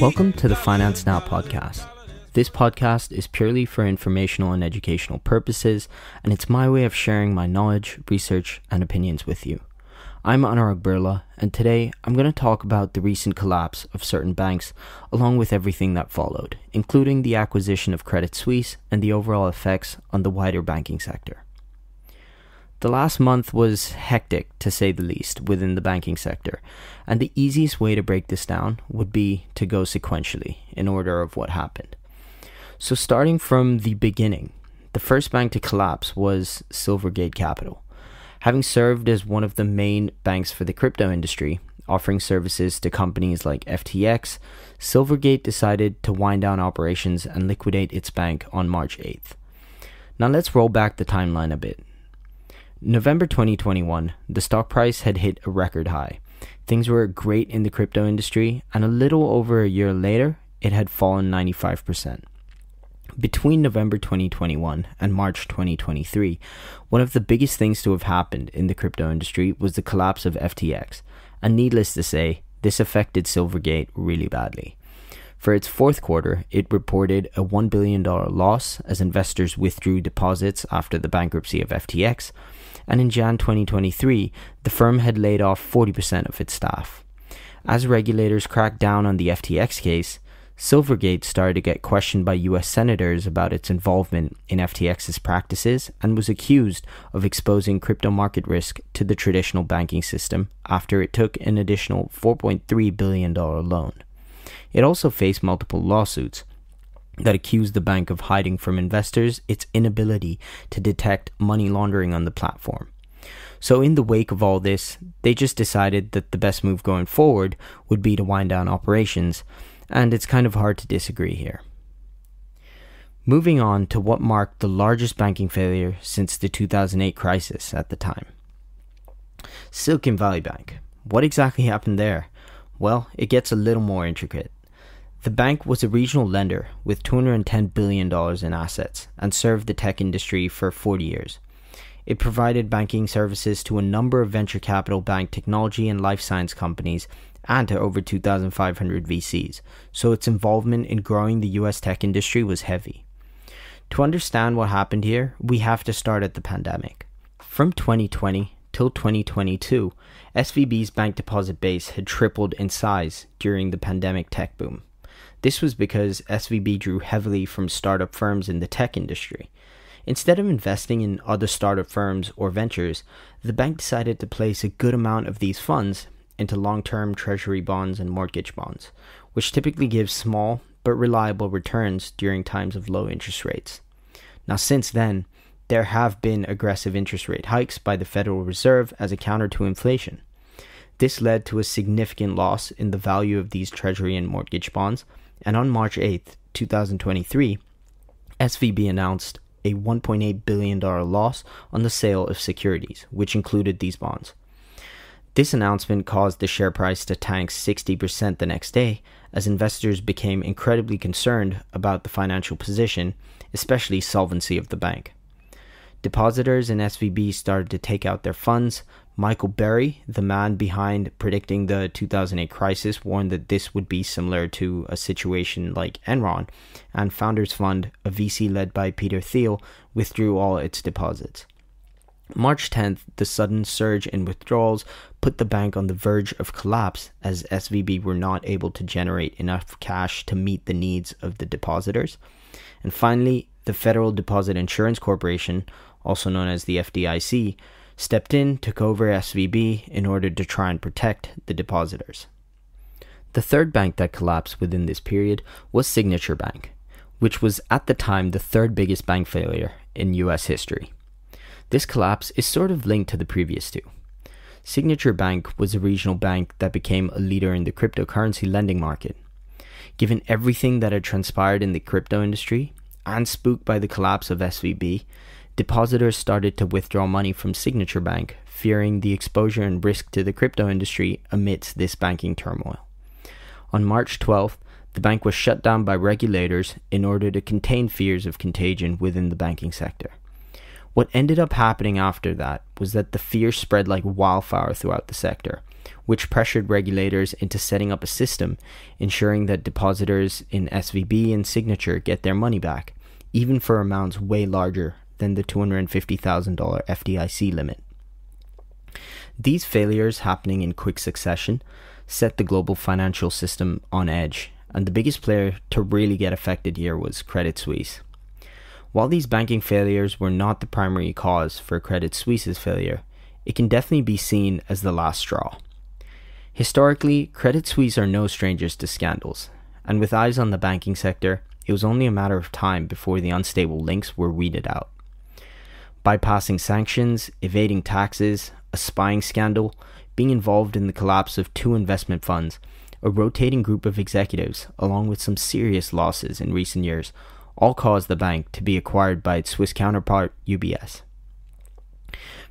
Welcome to the Finance Now podcast. This podcast is purely for informational and educational purposes, and it's my way of sharing my knowledge, research, and opinions with you. I'm Anurag Birla, and today I'm going to talk about the recent collapse of certain banks, along with everything that followed, including the acquisition of Credit Suisse and the overall effects on the wider banking sector. The last month was hectic, to say the least, within the banking sector, and the easiest way to break this down would be to go sequentially, in order of what happened. So starting from the beginning, the first bank to collapse was Silvergate Capital. Having served as one of the main banks for the crypto industry, offering services to companies like FTX, Silvergate decided to wind down operations and liquidate its bank on March 8th. Now let's roll back the timeline a bit. November 2021, the stock price had hit a record high. Things were great in the crypto industry, and a little over a year later, it had fallen 95%. Between November 2021 and March 2023, one of the biggest things to have happened in the crypto industry was the collapse of FTX, and needless to say, this affected Silvergate really badly. For its fourth quarter, it reported a $1 billion loss as investors withdrew deposits after the bankruptcy of FTX, and in Jan 2023, the firm had laid off 40% of its staff. As regulators cracked down on the FTX case, Silvergate started to get questioned by US senators about its involvement in FTX's practices and was accused of exposing crypto market risk to the traditional banking system after it took an additional $4.3 billion loan. It also faced multiple lawsuits that accused the bank of hiding from investors its inability to detect money laundering on the platform. So in the wake of all this, they just decided that the best move going forward would be to wind down operations, and it's kind of hard to disagree here. Moving on to what marked the largest banking failure since the 2008 crisis at the time. Silicon Valley Bank. What exactly happened there? Well, it gets a little more intricate. The bank was a regional lender with $210 billion in assets and served the tech industry for 40 years. It provided banking services to a number of venture capital backed technology and life science companies and to over 2,500 VCs, so its involvement in growing the US tech industry was heavy. To understand what happened here, we have to start at the pandemic. From 2020 till 2022, SVB's bank deposit base had tripled in size during the pandemic tech boom. This was because SVB drew heavily from startup firms in the tech industry. Instead of investing in other startup firms or ventures, the bank decided to place a good amount of these funds into long-term treasury bonds and mortgage bonds, which typically give small but reliable returns during times of low interest rates. Now, since then, there have been aggressive interest rate hikes by the Federal Reserve as a counter to inflation. This led to a significant loss in the value of these treasury and mortgage bonds, and on March 8th, 2023, SVB announced a $1.8 billion loss on the sale of securities, which included these bonds. This announcement caused the share price to tank 60% the next day, as investors became incredibly concerned about the financial position, especially solvency of the bank. Depositors in SVB started to take out their funds. Michael Burry, the man behind predicting the 2008 crisis, warned that this would be similar to a situation like Enron, and Founders Fund, a VC led by Peter Thiel, withdrew all its deposits. March 10th, the sudden surge in withdrawals put the bank on the verge of collapse as SVB were not able to generate enough cash to meet the needs of the depositors. And finally, the Federal Deposit Insurance Corporation, also known as the FDIC, stepped in, took over SVB in order to try and protect the depositors. The third bank that collapsed within this period was Signature Bank, which was at the time the third biggest bank failure in US history. This collapse is sort of linked to the previous two. Signature Bank was a regional bank that became a leader in the cryptocurrency lending market. Given everything that had transpired in the crypto industry, and spooked by the collapse of SVB, depositors started to withdraw money from Signature Bank, fearing the exposure and risk to the crypto industry amidst this banking turmoil. On March 12th, the bank was shut down by regulators in order to contain fears of contagion within the banking sector. What ended up happening after that was that the fear spread like wildfire throughout the sector, which pressured regulators into setting up a system ensuring that depositors in SVB and Signature get their money back, even for amounts way larger than the $250,000 FDIC limit. These failures happening in quick succession set the global financial system on edge, and the biggest player to really get affected here was Credit Suisse. While these banking failures were not the primary cause for Credit Suisse's failure, it can definitely be seen as the last straw. Historically, Credit Suisse are no strangers to scandals, and with eyes on the banking sector, it was only a matter of time before the unstable links were weeded out. Bypassing sanctions, evading taxes, a spying scandal, being involved in the collapse of 2 investment funds, a rotating group of executives, along with some serious losses in recent years, all caused the bank to be acquired by its Swiss counterpart, UBS.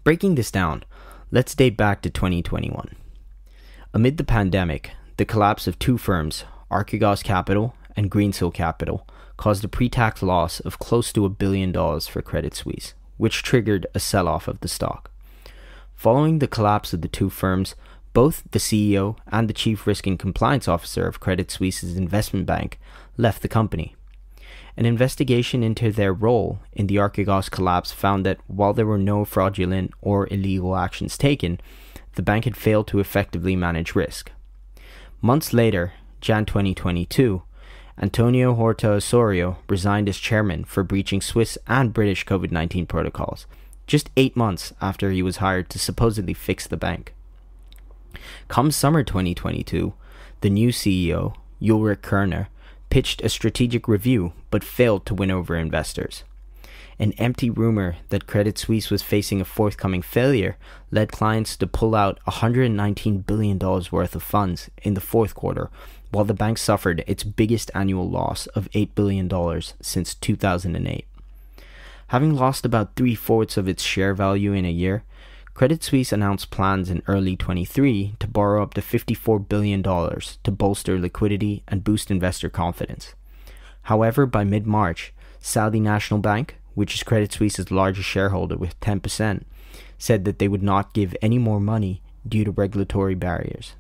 Breaking this down, let's date back to 2021. Amid the pandemic, the collapse of 2 firms, Credit Capital and Greensill Capital, caused a pre-tax loss of close to $1 billion for Credit Suisse, which triggered a sell-off of the stock. Following the collapse of the 2 firms, both the CEO and the Chief Risk and Compliance Officer of Credit Suisse's investment bank left the company. An investigation into their role in the Archegos collapse found that while there were no fraudulent or illegal actions taken, the bank had failed to effectively manage risk. Months later, Jan 2022, Antonio Horta Osorio resigned as chairman for breaching Swiss and British COVID-19 protocols, just 8 months after he was hired to supposedly fix the bank. Come summer 2022, the new CEO, Ulrich Körner, pitched a strategic review but failed to win over investors. An empty rumor that Credit Suisse was facing a forthcoming failure led clients to pull out $119 billion worth of funds in the fourth quarter, while the bank suffered its biggest annual loss of $8 billion since 2008. Having lost about 3/4 of its share value in a year, Credit Suisse announced plans in early 2023 to borrow up to $54 billion to bolster liquidity and boost investor confidence. However, by mid-March, Saudi National Bank, which is Credit Suisse's largest shareholder with 10%, said that they would not give any more money due to regulatory barriers.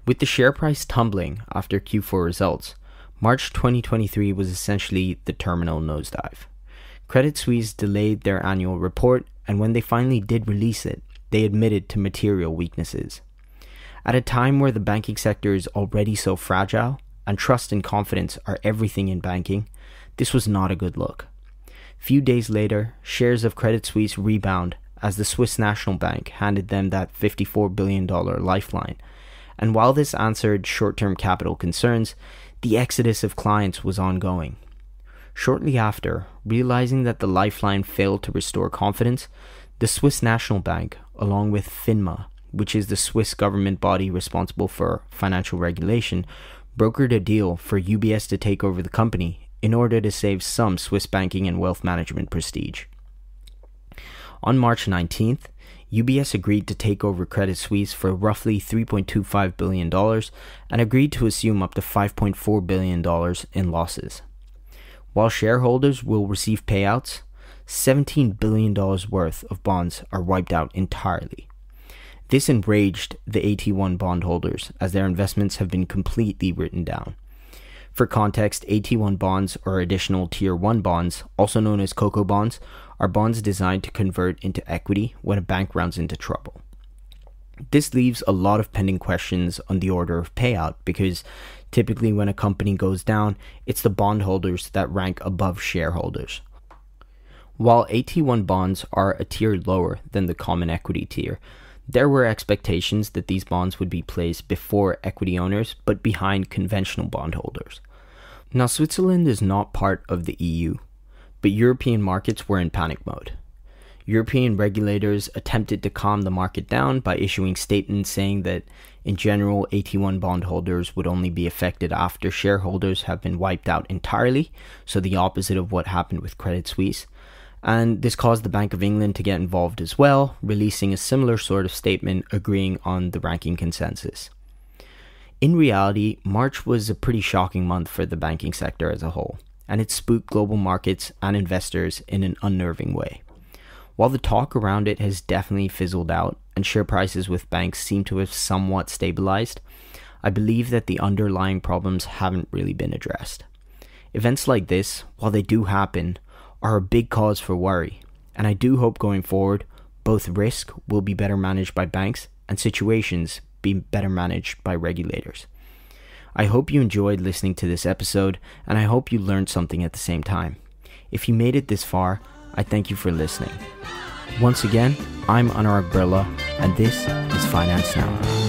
With the share price tumbling after Q4 results, March 2023 was essentially the terminal nosedive. Credit Suisse delayed their annual report, and when they finally did release it, they admitted to material weaknesses. At a time where the banking sector is already so fragile, and trust and confidence are everything in banking, this was not a good look. Few days later, shares of Credit Suisse rebound as the Swiss National Bank handed them that $54 billion lifeline. And while this answered short-term capital concerns, the exodus of clients was ongoing. Shortly after, realizing that the lifeline failed to restore confidence, the Swiss National Bank, along with FINMA, which is the Swiss government body responsible for financial regulation, brokered a deal for UBS to take over the company in order to save some Swiss banking and wealth management prestige. On March 19th, UBS agreed to take over Credit Suisse for roughly $3.25 billion and agreed to assume up to $5.4 billion in losses. While shareholders will receive payouts, $17 billion worth of bonds are wiped out entirely. This enraged the AT1 bondholders as their investments have been completely written down. For context, AT1 bonds, or additional Tier 1 bonds, also known as COCO bonds, are bonds designed to convert into equity when a bank runs into trouble. This leaves a lot of pending questions on the order of payout because typically when a company goes down, it's the bondholders that rank above shareholders. While AT1 bonds are a tier lower than the common equity tier, there were expectations that these bonds would be placed before equity owners but behind conventional bondholders. Now, Switzerland is not part of the EU, but European markets were in panic mode. European regulators attempted to calm the market down by issuing statements saying that, in general, AT1 bondholders would only be affected after shareholders have been wiped out entirely, so the opposite of what happened with Credit Suisse. And this caused the Bank of England to get involved as well, releasing a similar sort of statement agreeing on the ranking consensus. In reality, March was a pretty shocking month for the banking sector as a whole. and it spooked global markets and investors in an unnerving way. While the talk around it has definitely fizzled out and share prices with banks seem to have somewhat stabilized, I believe that the underlying problems haven't really been addressed. Events like this, while they do happen, are a big cause for worry, and I do hope going forward, both risk will be better managed by banks and situations be better managed by regulators. I hope you enjoyed listening to this episode, and I hope you learned something at the same time. If you made it this far, I thank you for listening. Once again, I'm Anurag Birla, and this is Finance Now.